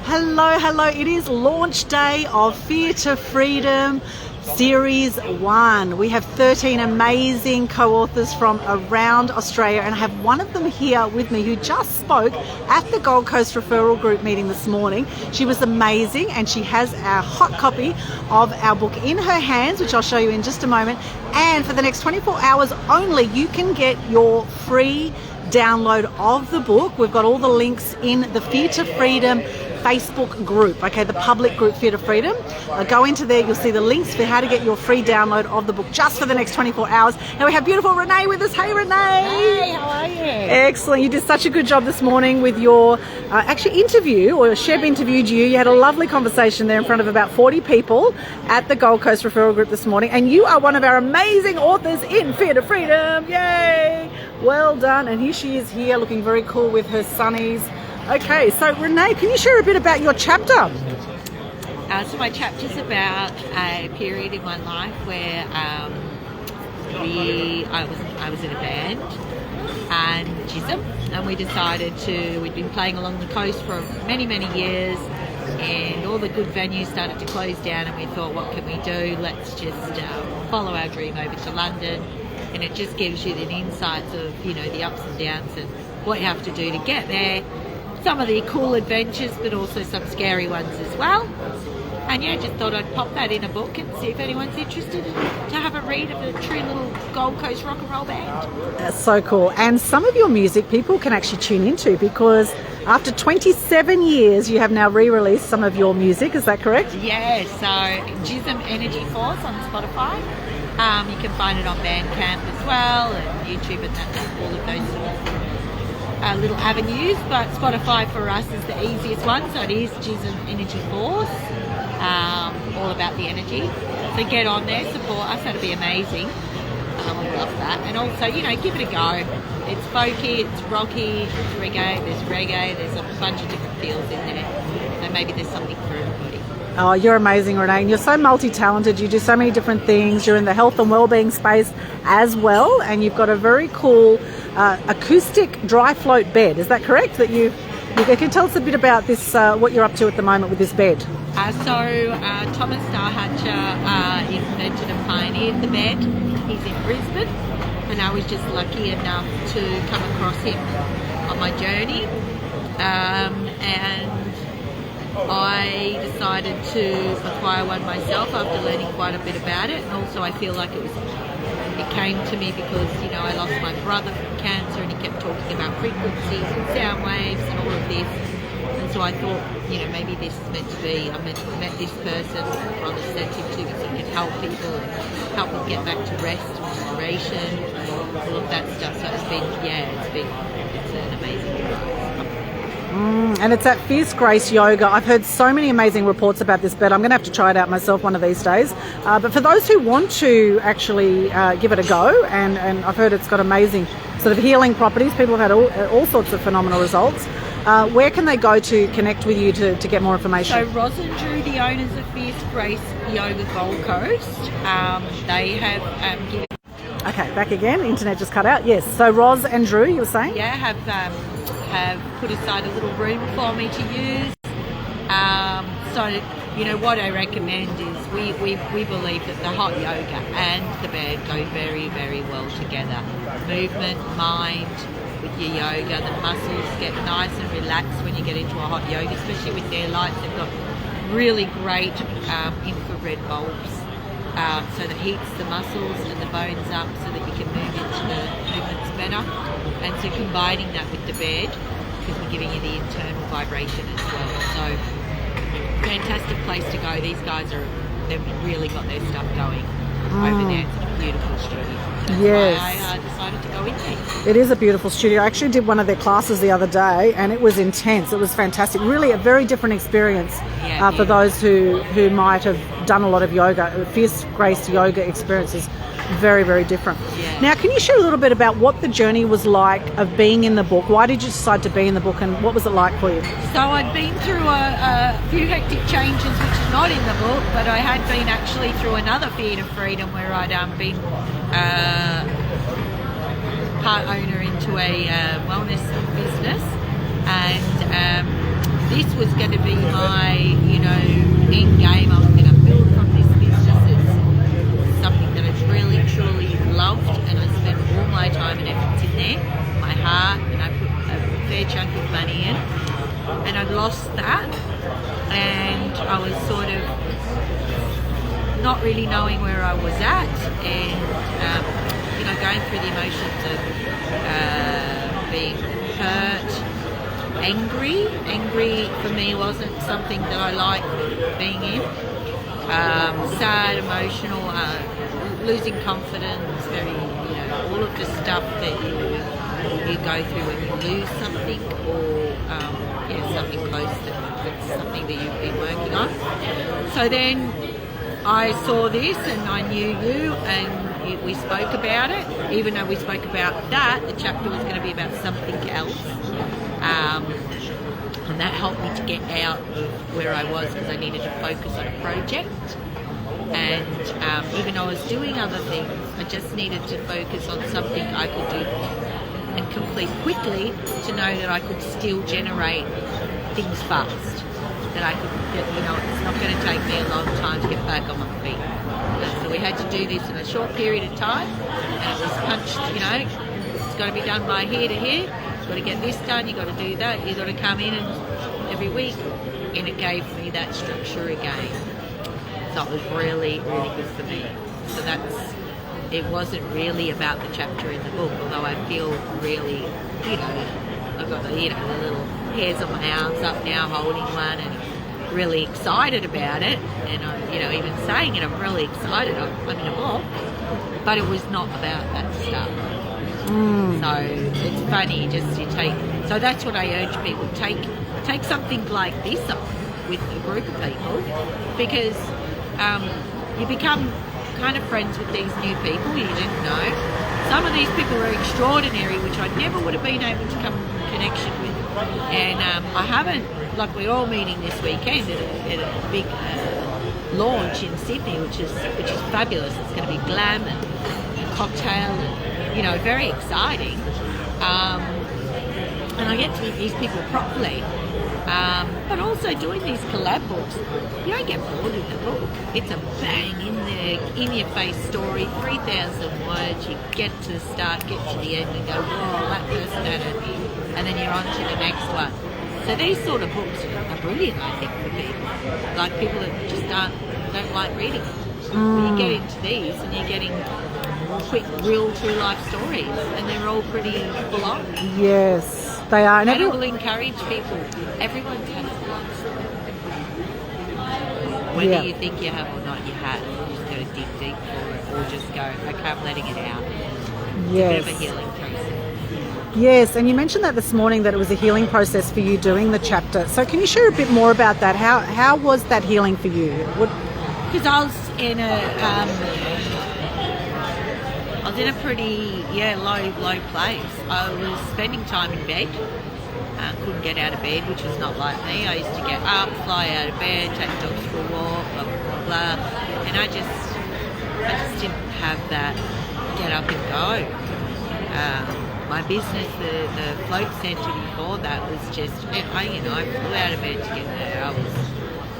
Hello, hello. It is launch day of Fear to Freedom Series 1. We have 13 amazing co-authors from around Australia, and I have one of them here with me who just spoke at the Gold Coast Referral Group meeting this morning. She was amazing, and she has our hot copy of our book in her hands, which I'll show you in just a moment. And for the next 24 hours only, you can get your free download of the book. We've got all the links in the Fear to Freedom Facebook group, okay, the public group Fear to Freedom. Go into there, you'll see the links for how to get your free download of the book just for the next 24 hours. Now we have beautiful Renee with us. Hey Renee! Hey, how are you? Excellent. You did such a good job this morning with your interview, or Sheb interviewed you. You had a lovely conversation there in front of about 40 people at the Gold Coast Referral Group this morning, and you are one of our amazing authors in Fear to Freedom. Yay! Well done. And here she is here looking very cool with her sunnies. Okay, so Renee, can you share a bit about your chapter? So my chapter's about a period in my life where I was in a band and Chisholm, and we'd been playing along the coast for many, many years, and all the good venues started to close down, and we thought, what can we do? Let's just follow our dream over to London. And it just gives you the insights of, the ups and downs and what you have to do to get there. Some of the cool adventures, but also some scary ones as well. And just thought I'd pop that in a book and see if anyone's interested to have a read of a true little Gold Coast rock and roll band. That's so cool. And some of your music people can actually tune into, because after 27 years you have now re-released some of your music, is that correct? Yeah, so Chisholm Energy Force on Spotify. You can find it on Bandcamp as well, and YouTube, and all of those sort of little avenues. But Spotify for us is the easiest one, so it is Chisholm Energy Force, all about the energy. So get on there, support us, that'd be amazing. We love that. And also, give it a go. It's folky, it's rocky, it's reggae, there's a bunch of different feels in there. So maybe there's something for everybody. Oh, you're amazing, Renee. And you're so multi-talented. You do so many different things. You're in the health and wellbeing space as well. And you've got a very cool acoustic dry float bed. Is that correct? That you can tell us a bit about this, what you're up to at the moment with this bed. Thomas Starhatcher invented and pioneered the bed. He's in Brisbane, and I was just lucky enough to come across him on my journey. And I decided to acquire one myself after learning quite a bit about it, and also I feel like it came to me because I lost my brother from cancer, and he kept talking about frequencies and sound waves and all of this, and so I thought maybe this is meant to be. I met this person, my brother sent him to me so he could help people and help them get back to rest, restoration, all of that stuff. So it's an amazing ride. And it's at Fierce Grace Yoga. I've heard so many amazing reports about this bed. I'm going to have to try it out myself one of these days. But for those who want to actually give it a go, and I've heard it's got amazing sort of healing properties, people have had all sorts of phenomenal results. Where can they go to connect with you to get more information? So Roz and Drew, the owners of Fierce Grace Yoga Gold Coast, they have given... Okay, back again. Internet just cut out. Yes. So Roz and Drew, you were saying? Yeah, have put aside a little room for me to use. What I recommend is we believe that the hot yoga and the bed go very, very well together. Movement, mind, with your yoga, the muscles get nice and relaxed when you get into a hot yoga, especially with their lights. They've got really great infrared bulbs. So that heats the muscles and the bones up so that you can move into the movements better. And so combining that with the bed, because we're giving you the internal vibration as well. So fantastic place to go. These guys they've really got their stuff going over there. It's a beautiful studio. That's why I decided to go in there. It is a beautiful studio. I actually did one of their classes the other day, and it was intense. It was fantastic. Really a very different experience for those who might have done a lot of yoga. Fierce Grace Yoga experience is very, very different. Yeah. Now, can you share a little bit about what the journey was like of being in the book? Why did you decide to be in the book, and what was it like for you? So I'd been through a few hectic changes, which is not in the book, but I had been actually through another Fear to Freedom where I'd been part owner into a wellness business, and this was going to be my, end game. I was going to build from this business. It's something that I've really, truly loved, and I spent all my time and efforts in there, my heart, and I put a fair chunk of money in, and I'd lost that, and I was sort of not really knowing where I was at, and going through the emotions of being hurt, angry for me wasn't something that I liked being in, sad, emotional, losing confidence, very, all of the stuff that you go through when you lose something, or something close that's something that you've been working on. So then I saw this, and I knew you, and we spoke about it. Even though we spoke about that, the chapter was going to be about something else, and that helped me to get out of where I was, because I needed to focus on a project. And even though I was doing other things, I just needed to focus on something I could do and complete quickly, to know that I could still generate things fast. That I could, it's not going to take me a long time to get back on my feet. And so we had to do this in a short period of time, and it was punched, it's got to be done by here to here. You've got to get this done, you've got to do that, you've got to come in and every week. And it gave me that structure again. So it was really, really good for me. So it wasn't really about the chapter in the book, although I feel really, I've got the little hairs on my arms up now holding one, and really excited about it. And I'm, even saying it, I'm really excited. I'm in a book, but it was not about that stuff. So it's funny, so that's what I urge people, take something like this on with a group of people, because you become kind of friends with these new people you didn't know. Some of these people are extraordinary, which I never would have been able to come in connection with. And I haven't, like, we're all meeting this weekend at a big launch in Sydney, which is fabulous. It's going to be glam and cocktail and, very exciting. And I get to meet these people properly. But also doing these collab books, you don't get bored with the book. It's a bang in your face story, 3,000 words. You get to the start, get to the end, and go, whoa, that person had it, and then you're on to the next one. So these sort of books are brilliant, I think, for people. Like people that just don't like reading. You get into these, and you're getting quick, real, true life stories, and they're all pretty full on. Yes, they are. And it will encourage people. Everyone's had a lot. Whether you think you have or not, you have. You just got to dig deep for it, or just go, okay, I'm letting it out. It's a bit of a healing process. Yes, and you mentioned that this morning, that it was a healing process for you doing the chapter. So can you share a bit more about that? How was that healing for you? Because I was in a pretty low place. I was spending time in bed. Couldn't get out of bed, which was not like me. I used to get up, fly out of bed, take the dogs for a walk, blah blah blah, and I just didn't have that get up and go. My business, the float centre before that, was just, I flew out of bed to get there. I was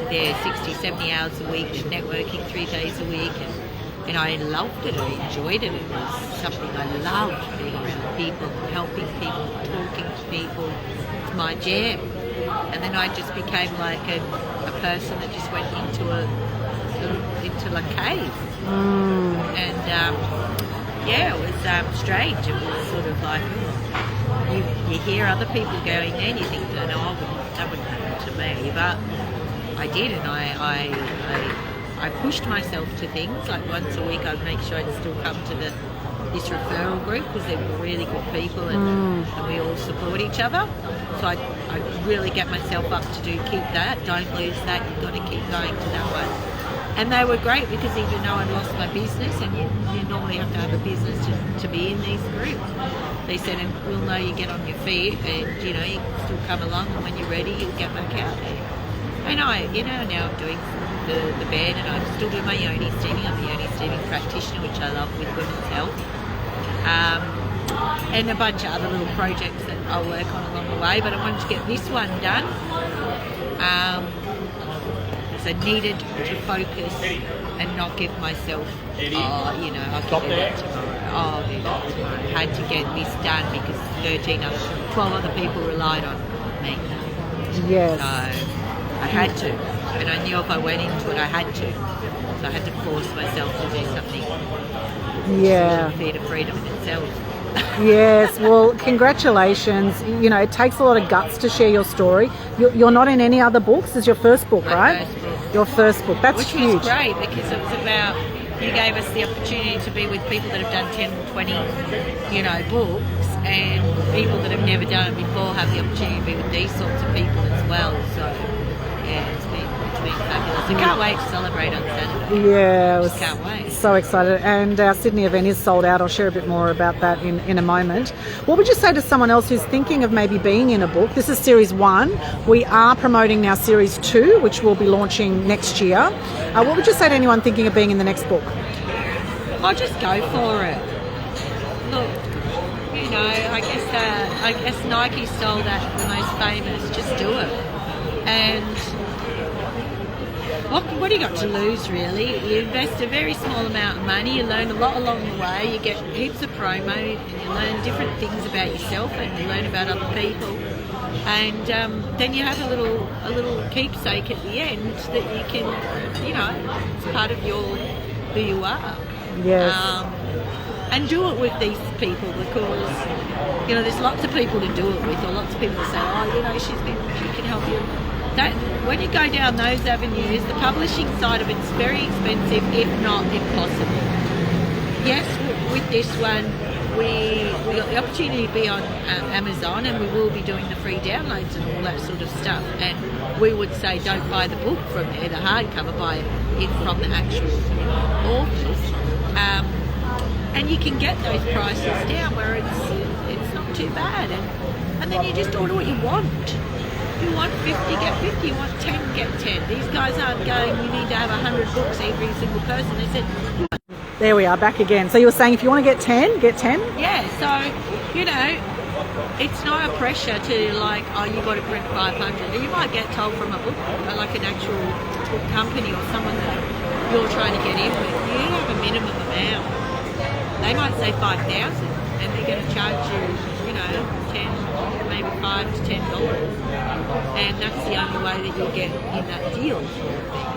there 60, 70 hours a week, networking 3 days a week, and I loved it. I enjoyed it. It was something I loved, being around people, helping people, talking to people. It's my jam. And then I just became like a person that just went into a cave. And it was strange. It was sort of like, you hear other people going there and you think, no, that wouldn't happen to me. But I did, and I pushed myself to things. Like once a week I'd make sure I'd still come to this referral group, because they were really good people, and we all support each other. So I really get myself up to keep that. Don't lose that. You've got to keep going to that one. And they were great, because even though I'd lost my business, and you normally have to have a business to be in these groups, they said, and we'll know you get on your feet, and you can still come along, and when you're ready, you'll get back out there. And now I'm doing the bed, and I'm still doing my yoni steaming. I'm a yoni steaming practitioner, which I love, with women's health. And a bunch of other little projects that I'll work on along the way, but I wanted to get this one done, So I needed to focus and not give myself, I'll give it that tomorrow. I'll do that tomorrow. I had to get this done because 12 other people relied on me. Yes. So I had to. And I knew if I went into it, I had to. So I had to force myself to do something. Yeah. Fear to freedom in itself. Yes, well, congratulations. You know, it takes a lot of guts to share your story. You're not in any other books. This is your first book, right? First book. Your first book. That's Which huge. was great because it was about, you gave us the opportunity to be with people that have done 10 or 20, books, and people that have never done it before have the opportunity to be with these sorts of people as well. So, yeah, it's been fabulous. I can't wait to celebrate on Saturday. Yeah, I was Can't wait. so excited. And our Sydney event is sold out. I'll share a bit more about that in a moment. What would you say to someone else who's thinking of maybe being in a book? This is series 1. We are promoting now series 2, which will be launching next year. What would you say to anyone thinking of being in the next book? I'll just go for it. Look, I guess Nike stole that, the most famous. Just do it. And what do you got to lose, really? You invest a very small amount of money, you learn a lot along the way, you get heaps of promo, and you learn different things about yourself, and you learn about other people. And then you have a little keepsake at the end that you can, it's part of who you are. Yes. And do it with these people because, there's lots of people to do it with, or lots of people that say, she can help you. That when you go down those avenues, the publishing side of it's very expensive, if not impossible. Yes, with this one, we got the opportunity to be on Amazon, and we will be doing the free downloads and all that sort of stuff. And we would say don't buy the book from there, the hardcover, buy it from the actual authors. And you can get those prices down where it's not too bad. And then you just order what you want. If you want 50, get 50. You want 10, get 10. These guys aren't going, you need to have 100 books every single person. They said... There we are, back again. So you were saying if you want to get 10, get 10? Yeah, so, it's not a pressure to you've got to print 500. You might get told from a book, like an actual book company or someone that you're trying to get in with. You have a minimum amount. They might say 5,000 and they're going to charge you, 10, maybe $5 to $10. And that's the only way that you'll get in that deal sort of thing.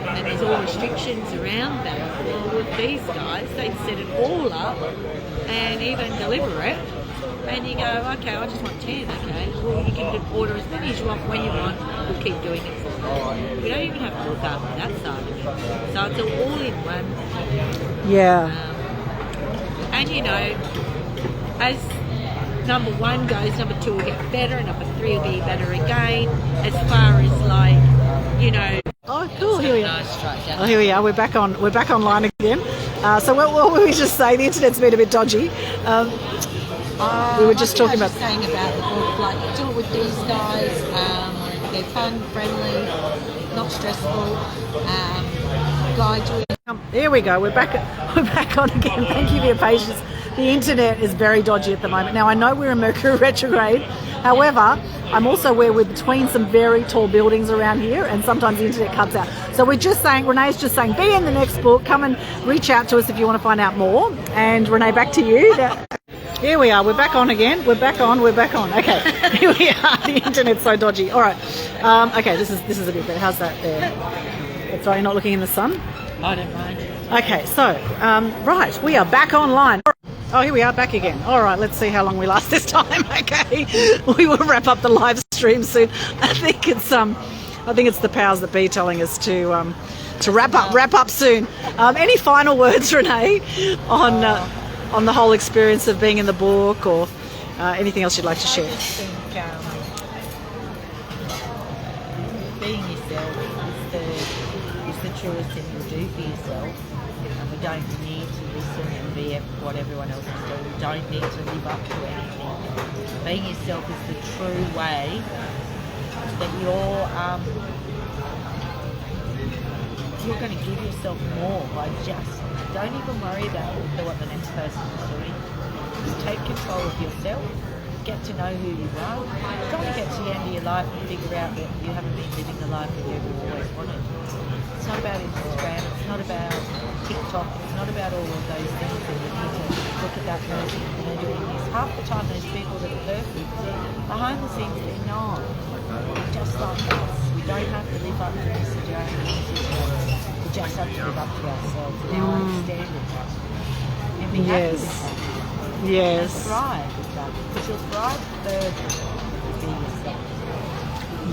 And there's all restrictions around that. Well, with these guys, they set it all up and even deliver it. And you go, okay, I just want 10, okay. Well, you can order as many as you want when you want. We'll keep doing it for you. We don't even have to look after that side of it. So it's all in one. Yeah. As number 1 goes, number 2 will get better, and number 3 will be better again. As far as Oh, cool. Here we are. Nice try, Oh, here we are. We're back online again. So what were we just saying? The internet's been a bit dodgy. We were just talking about saying about the book, do it with these guys. They're fun, friendly, not stressful. Guide you. Here we go. We're back on again. Thank you for your patience. The internet is very dodgy at the moment. Now I know we're in Mercury retrograde. However, I'm also aware we're between some very tall buildings around here, and sometimes the internet cuts out. So we're just saying, Renee's just saying, be in the next book. Come and reach out to us if you want to find out more. And Renee, back to you. Here we are. We're back on again. We're back on. Okay. Here we are. The internet's so dodgy. All right. Okay. This is a bit better. How's that there? That's right. You're not looking in the sun. I don't mind. Okay. So, right. We are back online. Oh, here we are, back again. All right, let's see how long we last this time. Okay, we will wrap up the live stream soon. I think it's the powers that be telling us to wrap up soon. Any final words, Renee, on the whole experience of being in the book, or anything else you'd like to share? I just think being yourself is the truest thing you'll do for yourself. And we don't need to listen and be what everyone else is doing. We don't need to live up to anything. Being yourself is the true way that you're going to give yourself more by just don't even worry about what the next person is doing. Just take control of yourself, get to know who you are. You don't want to get to the end of your life and figure out that you haven't been living the life that you've always wanted. It's not about Instagram, it's not about TikTok, it's not about all of those things that you need to look at that person and they're doing this. Half the time those people that are perfect, behind the scenes they're not. They're just like us. We don't have to live up to this journey. We just have to live up to ourselves and our own standards. And be happy with that. Yes. And thrive with that. Because you'll thrive further with being yourself.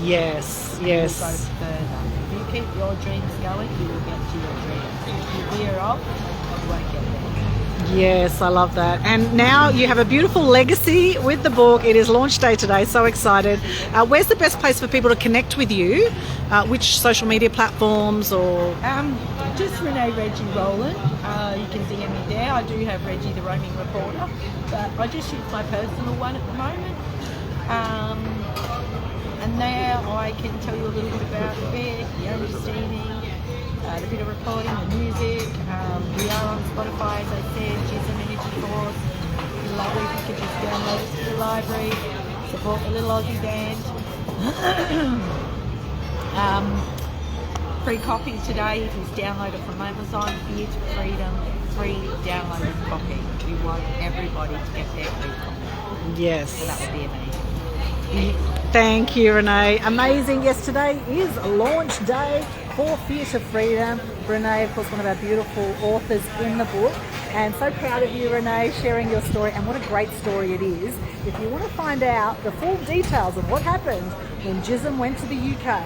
Yes, You'll yes. go further. If you keep your dreams going, you will get to your dreams. If you veer off, you won't get there. Yes, I love that. And now you have a beautiful legacy with the book. It is launch day today. So excited. Where's the best place for people to connect with you? Which social media platforms or? Just Renee, Reggie, Rowland. You can DM me there. I do have Reggie, the roaming reporter, but I just use my personal one at the moment. And there I can tell you a little bit about the bed, the oversteaming, the bit of reporting, the music. We are on Spotify, as I said, Gism Energy Force. It'd be lovely if you could just download it to the library, support the little Aussie band. Free copy today if you download it from Amazon. Fear to Freedom, free downloaded copy. We want everybody to get their free copy. Yes. So that would be amazing. Thank you, Renee. Amazing. Yes, today is launch day for Fear to Freedom. Renee, of course, one of our beautiful authors in the book. And so proud of you, Renee, sharing your story. And what a great story it is. If you want to find out the full details of what happened when Gism went to the UK,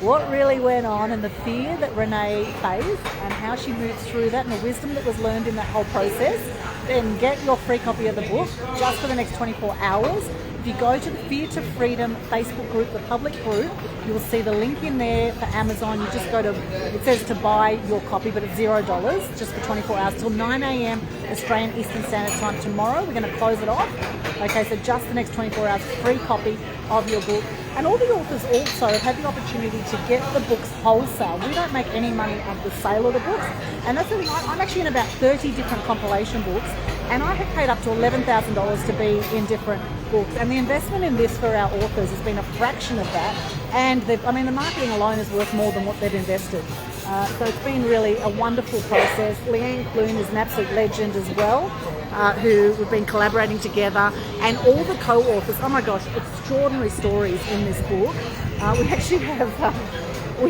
what really went on and the fear that Renee faced and how she moved through that and the wisdom that was learned in that whole process, then get your free copy of the book just for the next 24 hours. If you go to the Fear to Freedom Facebook group, the public group, you will see the link in there for Amazon. You just go to, it says to buy your copy, but it's $0 just for 24 hours till 9 a.m. Australian Eastern Standard Time tomorrow. We're going to close it off. Okay, so just the next 24 hours, free copy of your book. And all the authors also have had the opportunity to get the books wholesale. We don't make any money on the sale of the books. And that's the thing, I'm actually in about 30 different compilation books, and I have paid up to $11,000 to be in different books. And the investment in this for our authors has been a fraction of that. And the marketing alone is worth more than what they've invested. So it's been really a wonderful process. Leanne Clune is an absolute legend as well, who we've been collaborating together, and all the co-authors. Oh my gosh, extraordinary stories in this book. We actually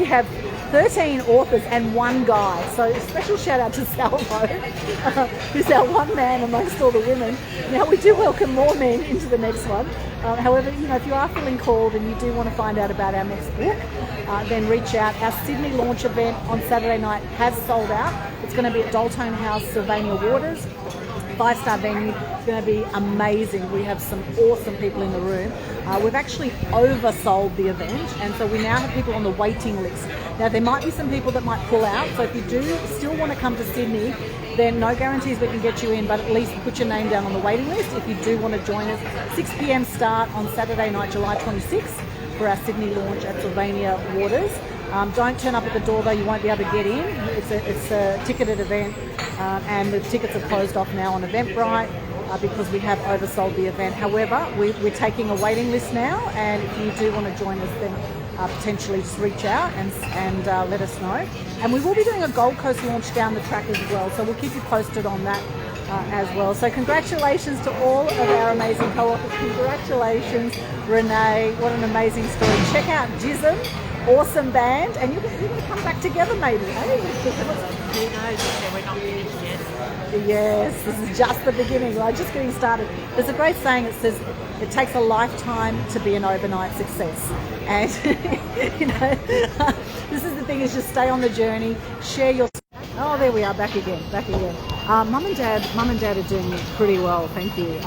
have 13 authors and one guy. So a special shout out to Salvo, who's our one man amongst all the women. Now we do welcome more men into the next one. However, if you are feeling called and you do want to find out about our next book, then reach out. Our Sydney launch event on Saturday night has sold out. It's going to be at Daltone House, Sylvania Waters. 5-star venue. It's going to be amazing. We have some awesome people in the room. We've actually oversold the event, and so we now have people on the waiting list. Now, there might be some people that might pull out, so if you do still want to come to Sydney, then no guarantees we can get you in, but at least put your name down on the waiting list if you do want to join us. 6 p.m. start on Saturday night, July 26th, for our Sydney launch at Sylvania Waters. Don't turn up at the door though, you won't be able to get in. It's a ticketed event, and the tickets are closed off now on Eventbrite because we have oversold the event. However, we're taking a waiting list now, and if you do want to join us, then potentially just reach out and let us know. And we will be doing a Gold Coast launch down the track as well, so we'll keep you posted on that as well. So congratulations to all of our amazing co-authors. Congratulations, Renee. What an amazing story. Check out Gism. Awesome band, and you're going to come back together maybe, eh? Who knows? We're not finished yet. Yes, this is just the beginning. We're just getting started. There's a great saying that says it takes a lifetime to be an overnight success. And, this is the thing, is just stay on the journey, share your... Oh, there we are, back again. Mum and Dad are doing pretty well, thank you.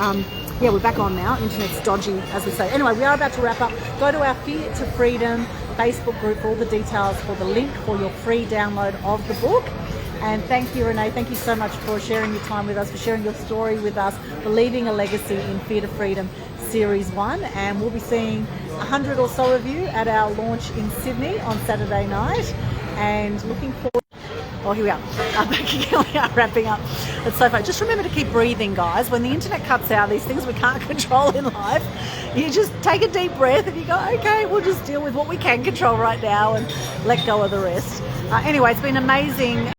Yeah, we're back on now. Internet's dodgy, as we say. Anyway, we are about to wrap up. Go to our Fear to Freedom Facebook group for all the details, for the link for your free download of the book. And thank you, Renee. Thank you so much for sharing your time with us, for sharing your story with us, for leaving a legacy in Fear to Freedom Series 1. And we'll be seeing 100 or so of you at our launch in Sydney on Saturday night. And looking forward... Oh, here we are. Back again. We are wrapping up. It's so fun. Just remember to keep breathing, guys. When the internet cuts out, these things we can't control in life, you just take a deep breath and you go, okay, we'll just deal with what we can control right now and let go of the rest. Anyway, it's been amazing